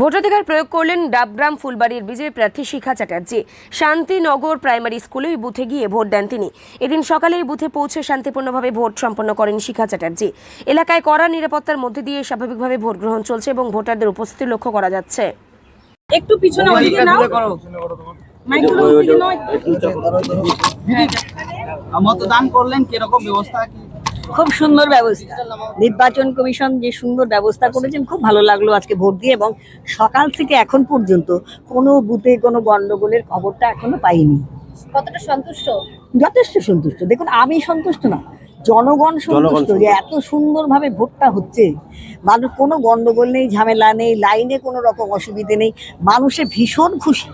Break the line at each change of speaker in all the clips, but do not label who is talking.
ভোটাধিকার প্রয়োগ করলেন ডাবগ্রাম ফুলবাড়ির বিজেপি প্রার্থী শিখা চ্যাটার্জি। শান্তিনগর প্রাইমারি স্কুলে ওই বুথে গিয়ে ভোট দেন তিনি। এদিন সকালে এই বুথে পৌঁছে শান্তিপূর্ণভাবে ভোট সম্পন্ন করেন শিখা চ্যাটার্জি। এলাকায় কড়া নিরাপত্তার মধ্যে দিয়ে স্বাভাবিকভাবে ভোট গ্রহণ চলছে এবং ভোটারদের উপস্থিতি লক্ষ্য করা যাচ্ছে।
একটু পিছনে ওদিকে নাও, মাইক্রোফোন ওদিকে নাও।
মতদান করলেন, কিরকম ব্যবস্থা?
খুব সুন্দর ব্যবস্থা, নির্বাচন কমিশন যে সুন্দর ব্যবস্থা করেছেন, খুব ভালো লাগলো আজকে ভোট দিয়ে। এবং সকাল থেকে এখন পর্যন্ত কোনো বুথে কোনো গন্ডগোলের খবরটা এখনো পাইনি।
কতটা সন্তুষ্ট?
যথেষ্ট সন্তুষ্ট। দেখুন, আমি সন্তুষ্ট না, জনগণ সন্তুষ্ট যে এত সুন্দরভাবে ভোটটা হচ্ছে। মানুষ কোনো গন্ডগোল নেই, ঝামেলা নেই, লাইনে কোনো রকম অসুবিধে নেই, মানুষে ভীষণ খুশি।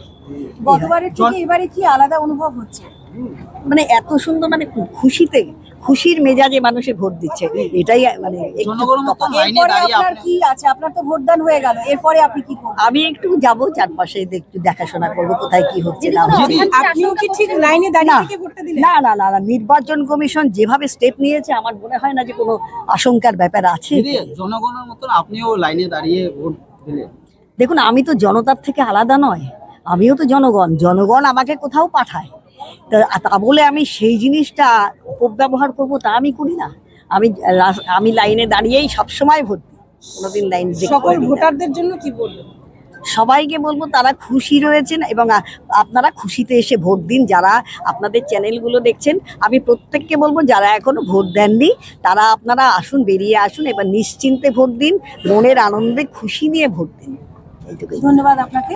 গতবারের থেকে এবারে কি আলাদা অনুভব হচ্ছে?
মানে এত সুন্দর, মানে খুশিতে, খুশির মেজাজে মানুষে ভোট দিচ্ছে, এটাই মানে
এরপরে আপনার কি আছে? আপনার তো ভোটদান হয়ে গেল, এরপরে আপনি কি করবেন?
আমি একটু যাবো চারপাশে, একটু দেখাশোনা করবো কোথায় কি হচ্ছে না হচ্ছে।
আপনিও কি ঠিক লাইনে দাঁড়িয়ে থেকে ভোটটা দিলেন?
না না না না, নির্বাচন কমিশন যেভাবে স্টেপ নিয়েছে আমার মনে হয় না যে কোনো আশঙ্কার ব্যাপার আছে।
জনগণের মতন আপনিও লাইনে দাঁড়িয়ে ভোট দিলেন।
দেখুন, আমি তো জনতার থেকে আলাদা নয়, আমিও তো জনগণ। জনগণ আমাকে কোথাও পাঠায়, তা বলে আমি সেই জিনিসটা অপব্যবহার করবো তা আমি করি না। আমি লাইনে দাঁড়িয়েই সবসময় ভোট দিই, কোনোদিন লাইন
সকল ভোটারদের জন্য কি বলবো?
সবাইকে বলবো তারা খুশি রয়েছেন এবং আপনারা খুশিতে এসে ভোট দিন। যারা আপনাদের চ্যানেলগুলো দেখছেন, আমি প্রত্যেককে বলবো যারা এখনো ভোট দেননি তারা আপনারা আসুন, বেরিয়ে আসুন, এবার নিশ্চিন্তে ভোট দিন, মনের আনন্দে খুশি নিয়ে ভোট দিন।
ধন্যবাদ আপনাকে।